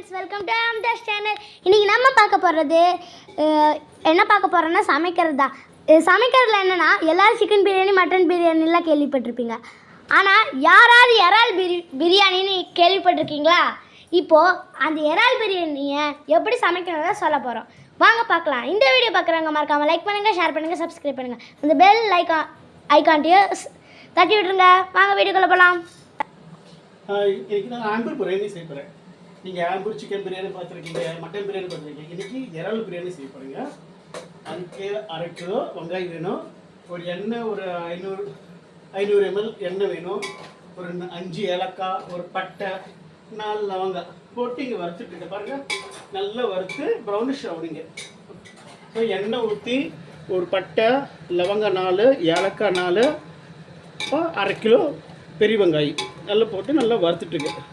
Friends, welcome to Amtha's channel. இன்றைக்கி நம்ம பார்க்க போகிறது என்ன பார்க்க போகிறோன்னா சமைக்கிறது தான். சமைக்கிறதுல என்னென்னா எல்லாரும் சிக்கன் பிரியாணி மட்டன் பிரியாணிலாம் கேள்விப்பட்டிருப்பீங்க. ஆனால் யாராவது இறால் பிரியாணின்னு கேள்விப்பட்டிருக்கீங்களா? இப்போது அந்த இறால் பிரியாணியை எப்படி சமைக்கிறத சொல்ல போகிறோம். வாங்க பார்க்கலாம். இந்த வீடியோ பார்க்குறவங்க மறக்காமல் லைக் பண்ணுங்கள், ஷேர் பண்ணுங்கள், சப்ஸ்கிரைப் பண்ணுங்கள். அந்த பெல் ஐகான்ட்டையும் தட்டி விட்டுருங்க. வாங்க வீடியோக்குள்ளே போகலாம். இன்னைக்கு நான் ஆம்பூர் பிரியாணி செய்ய போகிறேன். நீங்கள் ஆம்பூர் சிக்கன் பிரியாணி பார்த்துருக்கீங்க, மட்டன் பிரியாணி பார்த்துருக்கீங்க. இன்றைக்கி இறால் பிரியாணி செய்ய போகிறீங்க. அதுக்கு 1/2 கிலோ வெங்காயம் வேணும், ஒரு எண்ணெய் ஒரு 500 ml எண்ணெய் வேணும், ஒரு 5 ஏலக்காய், ஒரு பட்டை, 4 லவங்காய் போட்டு இங்கே வறுத்துட்டு பாருங்கள். நல்லா வறுத்து ப்ரௌனிஷ் ஆகுங்க. ஸோ எண்ணெய் ஊற்றி ஒரு பட்டை, லவங்காய் 4, ஏலக்காய் 4, 1/2 கிலோ பெரிய வெங்காயம் நல்லா போட்டு நல்லா வறுத்துட்டுருக்கு.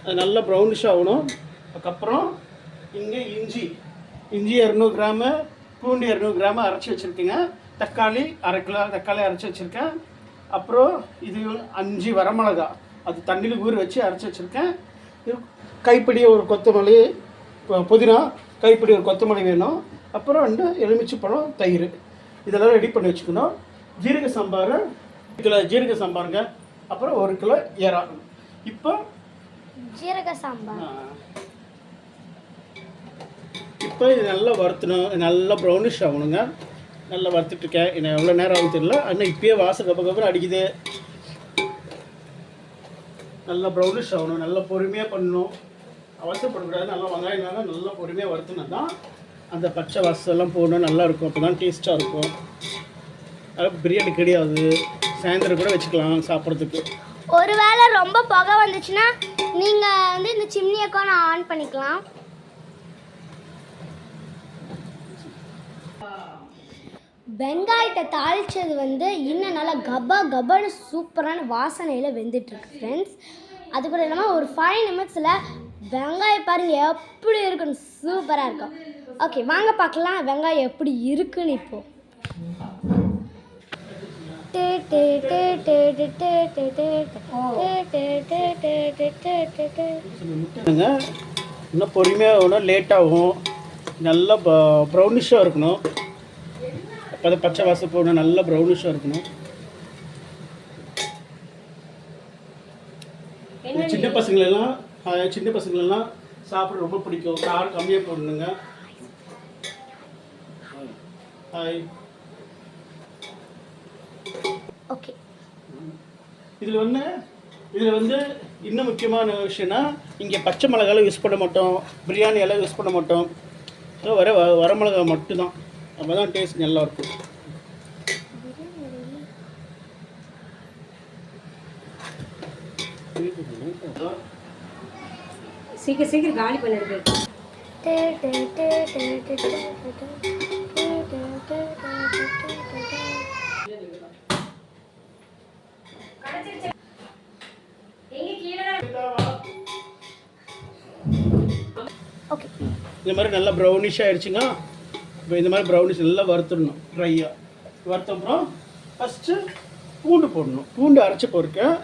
அது நல்லா ப்ரௌனிஷ் ஆகணும். அதுக்கப்புறம் இங்கே இஞ்சி 200 கிராமு, பூண்டு 200 கிராமு அரைச்சி வச்சுருக்கேங்க. தக்காளி 1/2 கிலோ தக்காளி அரைச்சி வச்சுருக்கேன். அப்புறம் இது 5 வரமிளகா அது தண்ணியில் ஊற வச்சு அரைச்சி வச்சுருக்கேன். கைப்பிடி ஒரு கொத்தமல்லி, புதினா கைப்பிடி ஒரு கொத்தமல்லி வேணும். அப்புறம் 2 எலுமிச்சை பழம், தயிர் இதெல்லாம் ரெடி பண்ணி வச்சுக்கணும். ஜீரக சாம்பார் 1 கிலோ ஜீரக சாம்பாருங்க. அப்புறம் 1 கிலோ இறால். இப்போ ஜீரக சாம்பார் இப்போ இது நல்லா வறுத்தணும், நல்லா ப்ரௌனிஷ் ஆகணுங்க. நல்லா வறுத்துட்ருக்கேன். என்ன எவ்வளோ நேரம் ஆகும் தெரியல, ஆனால் இப்போயே வாசம் கப்ப அடிக்குது. நல்லா ப்ரௌனிஷ் ஆகணும், நல்லா பொறுமையாக பண்ணணும், அவசரப்படக்கூடாது. நல்லா வெங்காயம் நல்லா பொறுமையாக வறுத்துனா தான் அந்த பச்சை வாசம் போகணும், நல்லாயிருக்கும். அப்போ தான் டேஸ்ட்டாக இருக்கும். அது பிரியாணி கிடையாது, சாயந்தரம் கூட வச்சுக்கலாம் சாப்பிட்றதுக்கு. ஒருவேளை ரொம்ப புகை வந்துச்சுன்னா நீங்கள் இந்த சிம்னியக்கோ ஆன் பண்ணிக்கலாம். வெங்காயத்தை தாளித்தது இன்னும் நல்லா கபன்னு சூப்பரான வாசனையில் வெந்துட்டுருக்கு ஃப்ரெண்ட்ஸ். அது கூட இல்லாமல் ஒரு 5 நிமிஷத்தில் வெங்காயம் பாருங்கள் எப்படி இருக்குன்னு சூப்பராக இருக்கும். ஓகே, வாங்க பார்க்கலாம் வெங்காயம் எப்படி இருக்குன்னு. இப்போது இன்னும் பொறுமையாக ஆகணும், லேட்டாகும். நல்லா ப்ரௌனிஷாக இருக்கணும். அப்போ அதை பச்சை வாசம் போகணும், நல்லா ப்ரௌனிஷாக இருக்கணும். சின்ன பசங்களெல்லாம் சாப்பிட ரொம்ப பிடிக்கும். காரம் கம்மியாக போடணுங்க. ஓகே, இதில் இன்னும் முக்கியமான விஷயம்னா, இங்கே பச்சை மிளகாலாம் யூஸ் பண்ண மாட்டோம், பிரியாணி எல்லாம் யூஸ் பண்ண மாட்டோம். ஸோ வரமிளகா மட்டும்தான். அப்போ தான் டேஸ்ட் நல்லாயிருக்கும். சீக்கிரம் காலி பண்ணிடுது. ஓகே, இந்த மாதிரி நல்லா ப்ரௌனிஷ் ஆகிடுச்சுங்க. இப்போ இந்த மாதிரி ப்ரௌனிஷ் நல்லா வறுத்துடணும், ட்ரையாக வறுத்தப்புறம் ஃபஸ்ட்டு பூண்டு போடணும். பூண்டு அரைச்சி போயிருக்கேன்,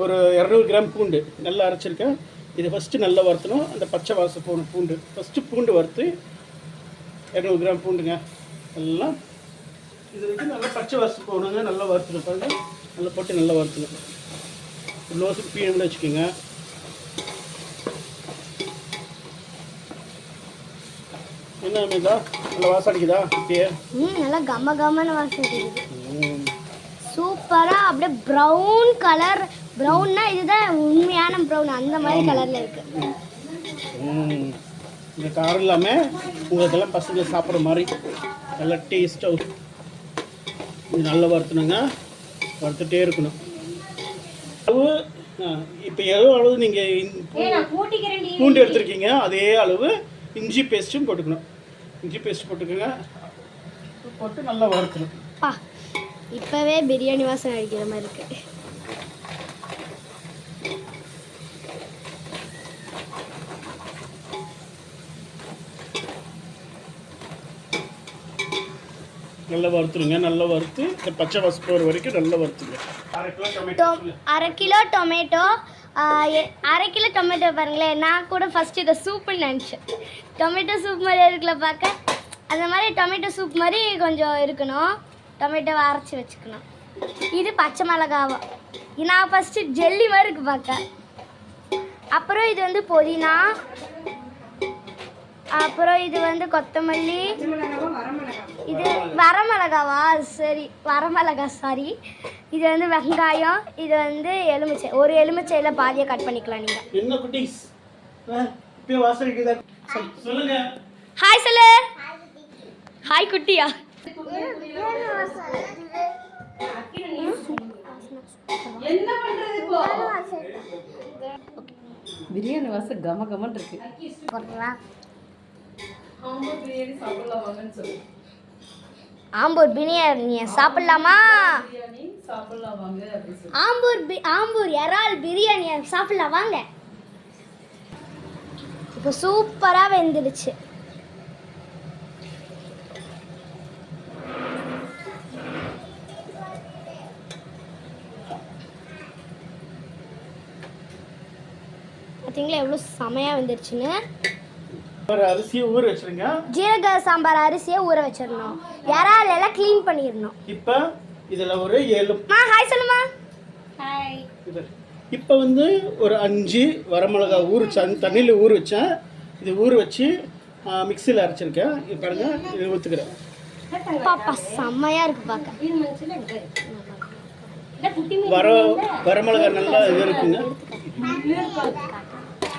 ஒரு 200 கிராம் பூண்டு நல்லா அரைச்சிருக்கேன். இதை ஃபஸ்ட்டு நல்லா வறுத்தணும், அந்த பச்சை வாசம் போகணும். ஃபஸ்ட்டு பூண்டு வறுத்து 200 கிராம் பூண்டுங்க எல்லாம் இது நல்லா பச்சை வாசம் போகணுங்க. நல்லா வறுத்துணும் பாருங்க, நல்லா போட்டு நல்லா வறுத்துணும். லோஸுக்கு பீனு வச்சுக்கோங்க. என்ன அமேதா, நல்லா வாசம் அடிக்குதா? இப்பயே நல்லா கம்மன்னு வாசம் அடிக்குது. சூப்பராக அப்படியே ப்ரௌன் கலர். ப்ரௌன்னா இதுதான் உண்மையான ப்ரௌன், அந்த மாதிரி கலரில் இருக்குது. இந்த காரம் இல்லாமல் உங்களுக்கெல்லாம் பசங்க சாப்பிட்ற மாதிரி நல்லா டேஸ்ட்டாக இது நல்லா வறுத்தணுங்க. வறுத்துட்டே இருக்கணும். அளவு இப்போ எவ்வளோ அளவு நீங்கள் பூண்டு எடுத்துருக்கீங்க அதே அளவு இஞ்சி பேஸ்ட்டும் போட்டுக்கணும். இஞ்சி பேஸ்ட் போட்டுக்கோங்க, போட்டு நல்லா வறுக்கணும். இப்போவே பிரியாணி வாசனை அடிக்கிற மாதிரி இருக்கு. நல்லா வறுத்துருங்க. நல்லா வறுத்து இந்த பச்சை வாசம் போகிற வரைக்கும் நல்லா வறுத்துங்க. 1/2 கிலோ டொமேட்டோ, அரை கிலோ டொமேட்டோ பாருங்களேன். நான் கூட ஃபஸ்ட்டு இதை சூப்புன்னு நினச்சேன். டொமேட்டோ சூப் மாதிரி இருக்குல்ல பார்க்க. அந்த மாதிரி டொமேட்டோ சூப் மாதிரி கொஞ்சம் இருக்கணும். டொமேட்டோவை அரைச்சி வச்சுக்கணும். இது பச்சை மிளகாவா, நான் ஃபஸ்ட்டு ஜெல்லி மாதிரி இருக்குது பார்க்க. அப்புறம் இது வந்து புதினா, அப்புறம் இது வந்து கொத்தமல்லி, இது வரமிளகாவா, சரி வரமிளகா சாரி. இது வந்து வெங்காயம், இது வந்து எலுமிச்சை. ஒரு எலுமிச்சையில் பாதியை கட் பண்ணிக்கலாம் நீங்கள். என்ன குட்டீஸ் இப்போ வாசனைக்குதா சொல்லுங்க. ஹாய் சொல்லு. ஹாய் குட்டியா. என்ன பண்றது இப்போ? பிரியாணி வாசம் கம கமன்னு இருக்கு. ஆம்பூர் பிரியாணி சாப்பிடலாம் வாங்கன்னு சொல்லு. ஆம்பூர் பிரியாணியை சாப்பிடலாமா? பிரியாணி சாப்பிடலாம் வாங்க அப்படி சொல்லு. ஆம்பூர் இறால் பிரியாணியை சாப்பிடலாம் வாங்க. இப்போ சூப்பராக வெந்துடுச்சு. பார்த்தீங்களா எவ்வளோ செமையாக வந்துருச்சுன்னு. ஒரு அரிசியை ஊற வச்சிருங்க. ஜீரக சாம்பார் அரிசியை ஊற வச்சிடணும். இறால் எல்லாம் க்ளீன் பண்ணிடணும். இப்போ இதில் ஒரு 7 ஹாய் சொல்லுமா. ஹாய். இப்போ வந்து ஒரு 5 வரமிளகா தண்ணியில் ஊற வச்சேன். இது ஊற வச்சு மிக்சியில் அரைச்சிருக்கேன். இது பாருங்க, இது ஊற்றுக்கிறேன். பாப்பா செம்மையாக இருக்குது பார்க்க. வரமிளகா நல்லா இது இருக்குங்க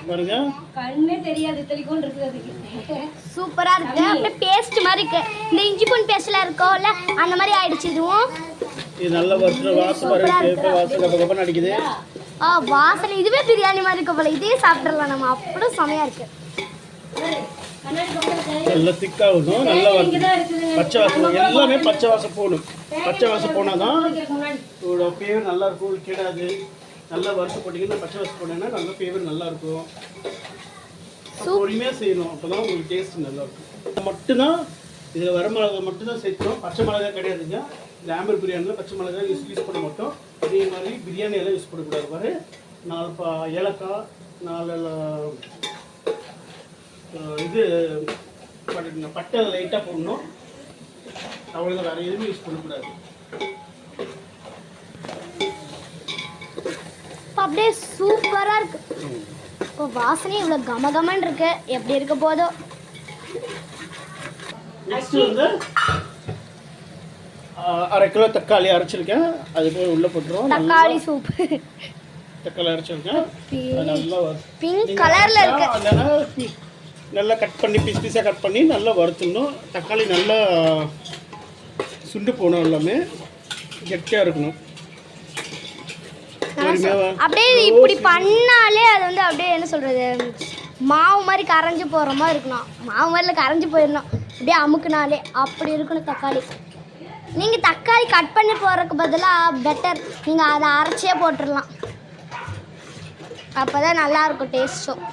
பாருங்க. கண்ணே தெரியாது தெளிக்கோன்னு இருக்கு. அதுக்கு சூப்பராக இருக்கு. அப்படியே பேஸ்ட் மாதிரி இருக்கு. இந்த இஞ்சி பூண்டு பேஸ்ட்லாம் இருக்கோம்ல அந்த மாதிரி ஆயிடுச்சு. இதுவும் இது நல்ல வாசனை வாசனை அடிக்குது. வாசனை இதுவே பிரியாணி மாதிரி இருக்க போல. இதே சாப்பிட்றலாம் நம்ம. அப்படியும் செமையாக இருக்கு. நல்லா திக்காகணும். நல்லா பச்சை வாசம் எல்லாமே பச்சை வாசம் போகணும். பச்சை வாசம் போனால் தான் இதோட ஃப்ளேவர் நல்லா இருக்கும். கெடாது. நல்லா வறுத்து போட்டிங்கன்னா பச்சை வாசம் போனீங்கன்னா நல்ல ஃப்ளேவர் நல்லா இருக்கும். பொறுமையாக செய்யணும். அப்போ தான் உங்களுக்கு டேஸ்ட் நல்லா இருக்கும். மட்டும்தான் இதில் வரமிளகா மட்டும்தான் சேர்க்கணும். பச்சை மிளகா கிடையாதுங்க. இந்த ஆம்பூர் பிரியாணியில் பச்சை மிளகா யூஸ் பண்ண மாட்டோம். இதே மாதிரி பிரியாணி எல்லாம் யூஸ் பண்ணக்கூடாது. பாரு 4 ஏலக்காய், 4 இது பட்டை லைட்டாக போடணும். அவ்வளோதான், வேறு எதுவுமே யூஸ் பண்ணக்கூடாது. அப்படியே சூப்பராக இருக்கு. இப்போ வாசனை இவ்வளோ கமகமன்னு இருக்கு. எப்படி இருக்க போதோ. நெக்ஸ்ட் வந்து 1/2 கிலோ தக்காளி அரைச்சிருக்கேன். அது போய் உள்ளே போட்டுருவோம். தக்காளி சூப். தக்காளி அரைச்சிருக்கேன். நல்லா பிங்க் கலர்ல இருக்கு. நல்லா கட் பண்ணி பீஸாக கட் பண்ணி நல்லா வறுத்துடணும். தக்காளி நல்லா சுண்டு போகணும். எல்லாமே கெட்டியாக இருக்கணும். அப்படியே இப்படி பண்ணாலே அது வந்து அப்படியே என்ன சொல்றது, மாவு மாதிரி கரைஞ்சி போகிற மாதிரி இருக்கணும். மாவு மாதிரில கரைஞ்சி போயிடணும். அப்படியே அமுக்குனாலே அப்படி இருக்கணும் தக்காளி. நீங்கள் தக்காளி கட் பண்ணி போடுறதுக்கு பதிலாக பெட்டர் நீங்கள் அதை அரைச்சியே போட்டுடலாம். அப்போ தான் நல்லாயிருக்கும் டேஸ்ட்டும்.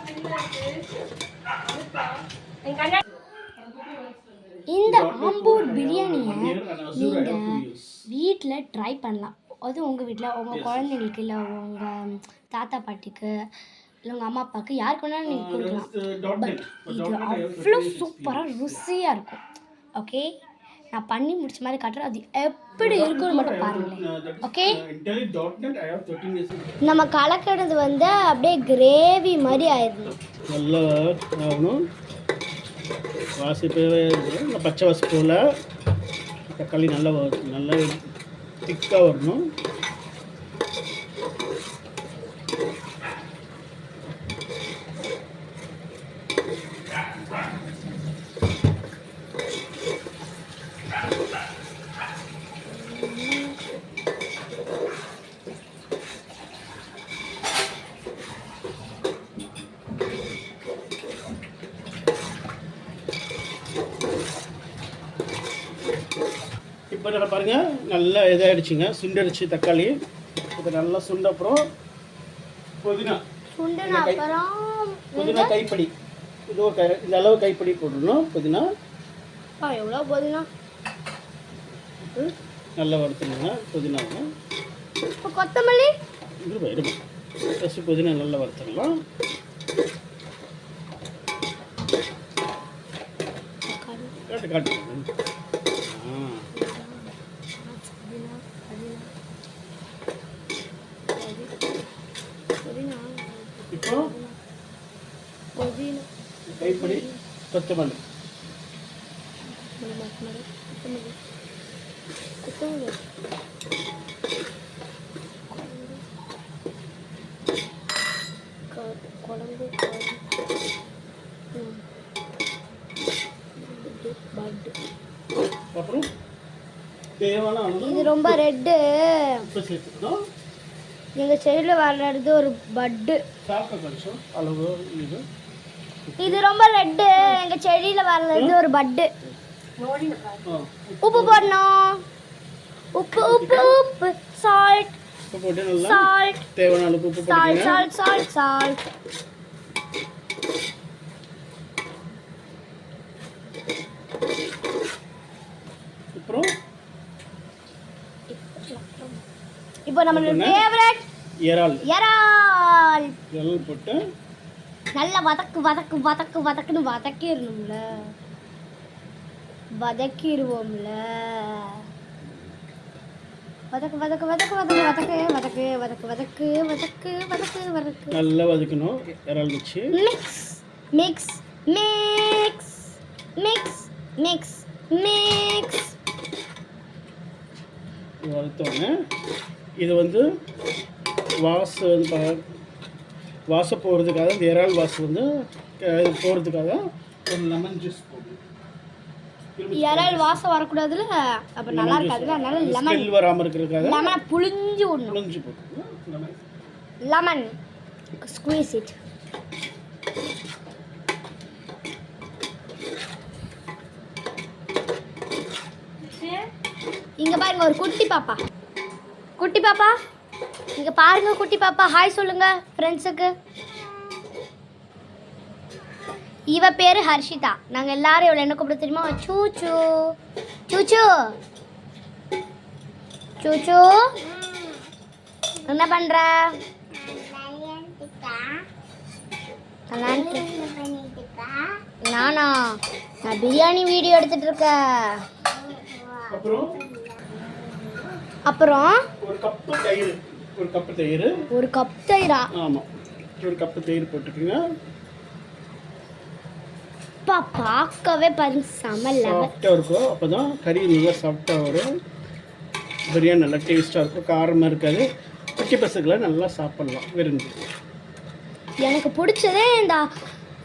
இந்த ஆம்பூர் பிரியாணியை நீங்கள் வீட்டில் ட்ரை பண்ணலாம். அது உங்கள் வீட்டில் உங்கள் குழந்தைங்களுக்கு இல்லை உங்கள் தாத்தா பாட்டிக்கு இல்லை உங்கள் அம்மா அப்பாவுக்கு யாருக்கு வேணாலும் நீங்கள் கொடுக்கலாம். பட் இது அவ்வளோ சூப்பராக ருசியாக இருக்கும். ஓகே, நான் பண்ணி முடிச்ச மாதிரி காட்டுறேன். அது எப்படி இருக்குன்னு மட்டும் பாருங்களேன். ஓகே, நம்ம கலக்கிறது வந்து அப்படியே கிரேவி மாதிரி ஆயிடணும். நல்லா ஆகணும். வாசிப்பே பச்சை வாசி போல் தக்காளி நல்லா நல்லா திக்காக வரணும். இப்போ நம்ம பாருங்கள் நல்லா இதாகிடுச்சிங்க. சுண்டடிச்சு தக்காளி. இப்போ நல்லா சுண்ட அப்புறம் புதினா புதினா கைப்படி இந்த அளவு கைப்படி போட்டுடணும். புதினா எவ்வளோ புதினா நல்லா வறுத்துடுங்க. புதினாவை இப்போ கொத்தமல்லி ஃபஸ்ட்டு புதினா நல்லா வறுத்துடலாம். காட்டு காட்டு. இப்போ கைப்படி கொத்தமல்லி. அப்புறம் தேவையான அளவு இது ரொம்ப ரெட்டு. உப்பு சேர்த்துக்கணும். எங்கள் சைடில் வளர்றது ஒரு பட்டு. சாப்பிட்ட கொஞ்சம் அளவு இது. இது ரொம்ப ரெட்டு. எங்கள் செடியில் வளர்றது ஒரு பட்டு. ஆ, உப்பு போடணும். உப்பு உப்பு உப்பு சால்ட் உப்பு போட்டு நல்லா சால்ட் தேவையான அளவு உப்பு சால்ட் போட்டுக்கங்க. Salt salt salt. அப்புறம் இப்போ நம்மளோட ஃபேவரட் இறால் இறால் இறால் போட்டு நல்லா வதக்கு வதக்கு வதக்கு வதக்குன்னு வதக்கிடணும்ல. வதக்கிடுவோம்ல. வதக்கு வதக்கு வதக்கு வதக்கு வதக்கு வதக்கு வதக்கு வதக்கு வதக்கு வதக்கு வதக்கு. நல்லா வதக்கணும் இறால் வச்சு. Mix mix mix mix mix mix. வறுத்தோடனே இது வந்து வாசம் போகிறதுக்காக இந்த இறால் வாசம் வந்து இது போகிறதுக்காக ஒரு லெமன் ஜூஸ் போடணும். இறால் வாசம் வரக்கூடாதுல, அப்போ நல்லா இருக்காதுல்ல. அதனால லெமன் ஸ்மெல் வராமல் இருக்கிறதுக்காக லெமனை புளிஞ்சு விடணும். புளிஞ்சு போட்டுக்கணும். Lemon lemon squeeze it. இங்க பாருங்க ஒரு குட்டி பாப்பா. குட்டி பாப்பா இங்க பாருங்க. குட்டி பாப்பா ஹாய் சொல்லுங்க ஃப்ரெண்ட்ஸுக்கு. இவ பேரு ஹர்ஷிதா. நாங்க எல்லாரும் இவளை என்ன கூப்பிட தெரியுமா? சூச்சு சூச்சு சூச்சு. என்ன பண்ற? நானா? நான் பிரியாணி வீடியோ எடுத்துட்டு இருக்கேன். அப்புறம் ஒரு கப்பு தயிர். ஒரு கப் தயிரா? ஆமாம், ஒரு கப்பு தயிர் போட்டுக்கோங்க. அப்பா பார்க்கவே பாருங்க செம லெவல். சாஃப்டாக இருக்கும். அப்போ தான் கறி நல்லா சாஃப்டாக வரும். பிரியாணி நல்லா டேஸ்ட்டாக இருக்கும். காரமாக இருக்காது. குட்டி பசங்களை நல்லா சாப்பிட்லாம் விரும்பி. எனக்கு பிடிச்சதே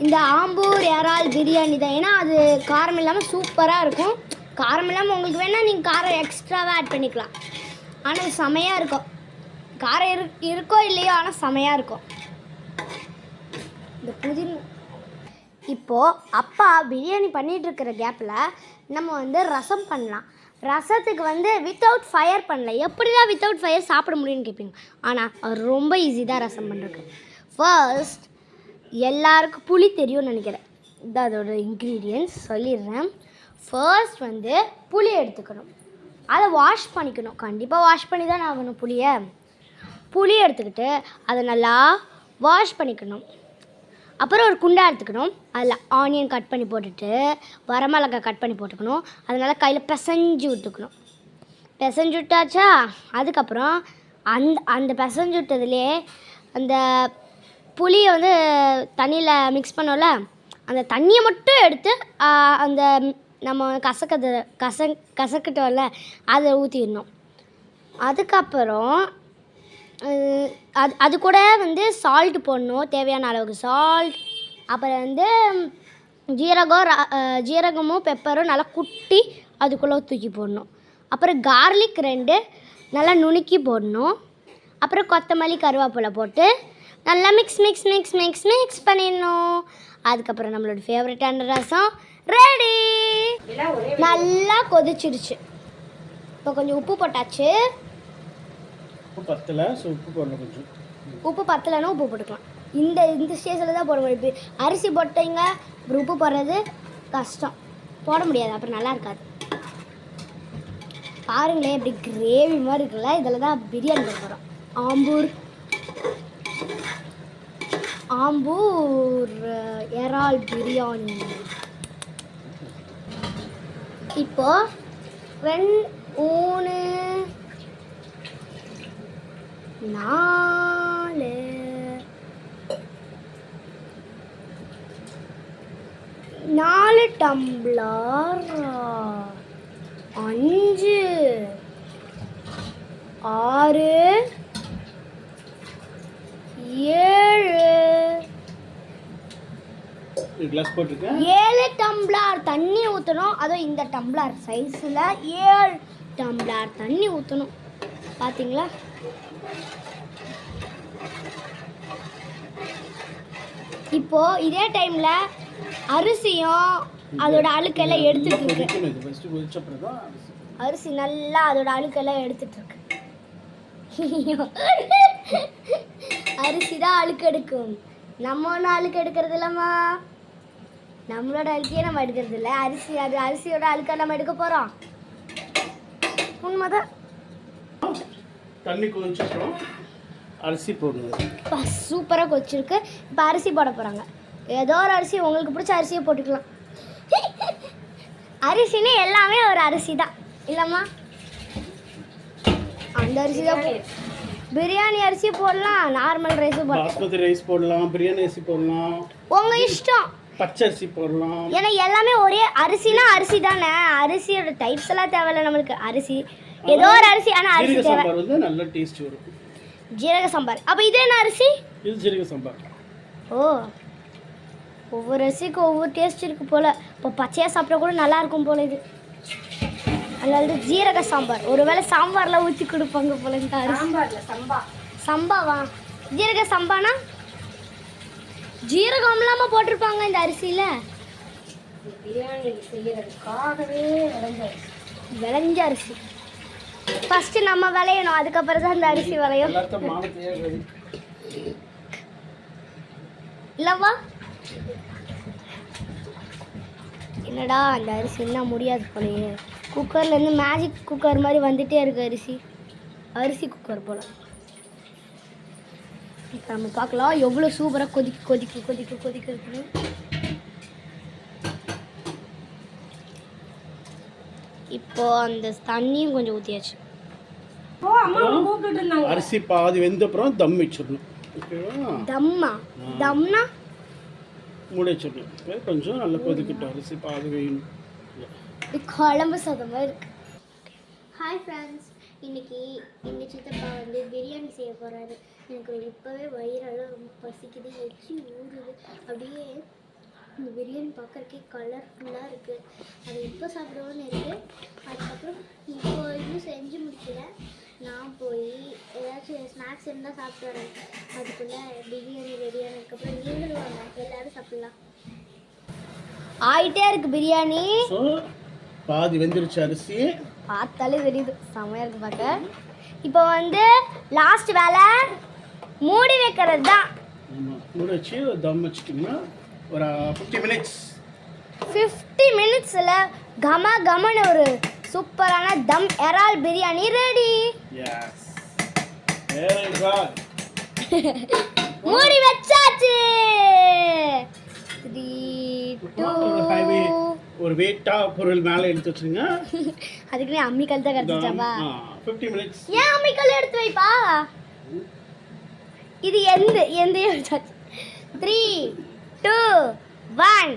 இந்த ஆம்பூர் இறால் பிரியாணி தான். ஏன்னா அது காரம் இல்லாமல் சூப்பராக இருக்கும். காரம் இல்லாமல் உங்களுக்கு வேணால் நீங்கள் காரம் எக்ஸ்ட்ராவாக ஆட் பண்ணிக்கலாம். ஆனால் செமையாக இருக்கும். காரம் இருக்கோ இல்லையோ, ஆனால் செமையாக இருக்கும். இந்த புதினா இப்போது அப்பா பிரியாணி பண்ணிகிட்டு இருக்கிற கேப்பில் நம்ம வந்து ரசம் பண்ணலாம். ரசத்துக்கு வந்து வித்தவுட் ஃபயர் பண்ணல. எப்படிலாம் வித்தவுட் ஃபயர் சாப்பிட முடியும்னு கேட்பீங்க. ஆனால் அது ரொம்ப ஈஸி தான் ரசம் பண்ணுறதுக்கு. ஃபர்ஸ்ட் எல்லாருக்கும் புளி தெரியும்னு நினைக்கிறேன். இது அதோட இன்க்ரீடியன்ட்ஸ் சொல்லிடுறேன். ஃபர்ஸ்ட் வந்து புளி எடுத்துக்கணும். அதை வாஷ் பண்ணிக்கணும். கண்டிப்பாக வாஷ் பண்ணி தான் ஆகணும் புளியை. புளி எடுத்துக்கிட்டு அதை நல்லா வாஷ் பண்ணிக்கணும். அப்புறம் ஒரு குண்டா எடுத்துக்கணும். அதில் ஆனியன் கட் பண்ணி போட்டுட்டு வரமிளகாய் கட் பண்ணி போட்டுக்கணும். அதனால் கையில் பிசைஞ்சு விட்டுக்கணும். பிசைஞ்சு விட்டாச்சா, அதுக்கப்புறம் அந்த பிசைஞ்சு விட்டதுலேயே அந்த புளியை வந்து தண்ணியில் மிக்ஸ் பண்ணோம்ல, அந்த தண்ணியை மட்டும் எடுத்து அந்த நம்ம கசக்கிட்டோம்ல அதை ஊற்றிடணும். அதுக்கப்புறம் அது கூட வந்து சால்ட் போடணும், தேவையான அளவுக்கு சால்ட். அப்புறம் வந்து ஜீரகமும் பெப்பரும் நல்லா குட்டி அதுக்குள்ளே தூக்கி போடணும். அப்புறம் கார்லிக் 2 நல்லா நுணுக்கி போடணும். அப்புறம் கொத்தமல்லி கருவேப்பிலை போட்டு நல்லா மிக்ஸ் பண்ணிடணும். அதுக்கப்புறம் நம்மளோட ஃபேவரட்டான ரசம் ரெடி. நல்லா கொதிச்சிடுச்சு. இப்போ கொஞ்சம் உப்பு போட்டாச்சு. உப்பு பத்தலை, ஸோ உப்பு போடணும் கொஞ்சம். உப்பு பத்தலைன்னா உப்பு போட்டுக்கலாம். இந்த ஸ்டேஜில் தான் போட முடியும். இப்போ அரிசி போட்டீங்க அப்புறம் உப்பு போடுறது கஷ்டம், போட முடியாது, அப்புறம் நல்லா இருக்காது. பாருங்களேன் எப்படி கிரேவி மாதிரி இருக்குல்ல. இதில் தான் பிரியாணி பண்ண போகிறோம். ஆம்பூர் ஆம்பூர் இறால் பிரியாணி. இப்போ 2 3 4 4 டம்ளர் 5 6 7 கிளாஸ் போட்டிருக்கேன். 7 டம்ளர் தண்ணி ஊற்றணும். அதுவும் இந்த டம்ளர் சைஸில் 7 டம்ளர் தண்ணி ஊற்றணும். பார்த்தீங்களா? இப்போ இதே டைமில் அரிசியும் அதோட அழுக்கெல்லாம் எடுத்துட்டு இருக்கு. கொதிக்கணும். இது ஃபர்ஸ்ட் கொதிச்ச அப்புறம் தான் அரிசி நல்லா அதோட அழுக்கெல்லாம் எடுத்துட்டு இருக்கு. அரிசி தான் அழுக்கு எடுக்கும். நம்ம ஒன்றும் அழுக்கு எடுக்கிறது இல்லைம்மா. நம்மளோட அழுக்கையே நம்ம எடுக்கிறது இல்லை. அரிசியோட அழுக்கை நம்ம எடுக்க போகிறோம். உண்மைதான். தண்ணி கொதிச்சப்புறம் அரிசி போடணும். இப்போ சூப்பராக கொதிச்சிருக்கு. இப்போ அரிசி போட போகிறாங்க. ஏதோ ஒரு அரிசி, உங்களுக்கு பிடிச்ச அரிசியை போட்டுக்கலாம். அரிசின்னு எல்லாமே ஒரு அரிசி தான் இல்லைம்மா? அந்த அரிசி தான். பிரியாணி அரிசி போடலாம், நார்மல் ரைஸும் போடலாம், பாஸ்மதி ரைஸ் போடலாம், பிரியாணி அரிசி போடலாம், உங்கள் இஷ்டம். பச்சரிசி போடலாம். ஏன்னா எல்லாமே ஒரே அரிசினா அரிசி தானே. அரிசியோட டைப்ஸ் எல்லாம் தேவையில்லை நம்மளுக்கு. அரிசி ஏதோ ஒரு அரிசி, ஆனால் அரிசி ஜீரக தேவை. சாம்பார் வந்து நல்ல டேஸ்ட் வரும். ஜீரக சாம்பார். அப்போ இது என்ன அரிசி? இது ஜீரக சாம்பார். ஓ, ஒவ்வொரு அரிசிக்கும் ஒவ்வொரு டேஸ்ட் இருக்குது போல். இப்போ பச்சையாக சாப்பிட்டா கூட நல்லா இருக்கும் போல். இது அதாவது ஜீரக சாம்பார். ஒருவேளை சாம்பாரில் ஊற்றி கொடுப்பாங்க போல இந்த அரிசி. சாம்பார்ல சம்பா. சம்பாவா? ஜீரக சம்பானா ஜீரகம் இல்லாமல் போட்டிருப்பாங்க இந்த அரிசியில். பிரியாணி செய்யறதுக்காகவே விளைஞ்ச அரிசி. ஃபஸ்ட்டு நம்ம விளையணும், அதுக்கப்புறம் தான் இந்த அரிசி விளையும். எல்லாத்தையும் மாவு தேவை. இல்லவா? என்னடா அந்த அரிசி என்ன முடியாது போலயே. குக்கர்லேருந்து மேஜிக் குக்கர் மாதிரி வந்துட்டே இருக்கு அரிசி. அரிசி குக்கர் போல். இப்போ நம்ம பார்க்கலாம் எவ்வளோ சூப்பராக கொதிக்க இருக்குது. இப்போ அந்த தண்ணியும் கொஞ்சம் ஊற்றியாச்சு. ஓ அம்மா கூப்பிட்டு இருந்தாங்க. அரிசி பாதி வெந்த அப்புறம் தம் வச்சிடணும். ஓகேவா? தம்மா? தம்னா மூடி வச்சிடணும். கொஞ்சம் நல்லா கொதிக்கட்டும். அரிசி பாதி வேணும். குழம்பு சாதமாக இருக்கு. ஹாய் ஃப்ரெண்ட்ஸ், இன்னைக்கு எங்கள் சித்தப்பா வந்து பிரியாணி செய்ய போகிறாரு. எனக்கு இப்போவே வயிறெல்லாம் ரொம்ப பசிக்குது, எச்சி ஊறுது. அப்படியே இந்த பிரியாணி பார்க்குறக்கே கலர்ஃபுல்லாக இருக்குது. அதை எப்போ சாப்பிடுவோன்னு இருக்குது. அதுக்கப்புறம் இப்போ இன்னும் செஞ்சு முடிக்கல. நான் போய் ஏதாச்சும் ஸ்நாக்ஸ் இருந்தால் சாப்பிட்டு வரேன். அதுக்குள்ளே பிரியாணி ரெடியானதுக்கப்புறம் நீங்களும் வாங்க, எல்லோரும் சாப்பிட்லாம். ஆகிட்டே இருக்குது பிரியாணி. ஸோ பாதி வெந்துருச்சு அரிசி. பார்த்தாலே தெரியுது, செம்மையாக இருக்குது பார்க்க. இப்போ வந்து லாஸ்ட் வேலை மூடி வைக்கிறது தான். ஆமாம், மூடி வச்சு தம் வச்சுட்டிங்கன்னா ஒரு 50 மினிட்ஸ். 50 மினிட்ஸில் கமன்னு ஒரு சூப்பரான தம் இறால் biryani ready. Yes, very good. மூடி வச்சாச்சு. 3 2 ஒரு வெயிட்டா பொருள் மேலே எடுத்து வச்சுருங்க. அதுக்குன்னே அம்மிக்கல் தான் கிடச்சிச்சாப்பா? 50 மினிட்ஸ். ஏன் அம்மிக்கல் எடுத்து வைப்பா? இது எந்த 3 2 1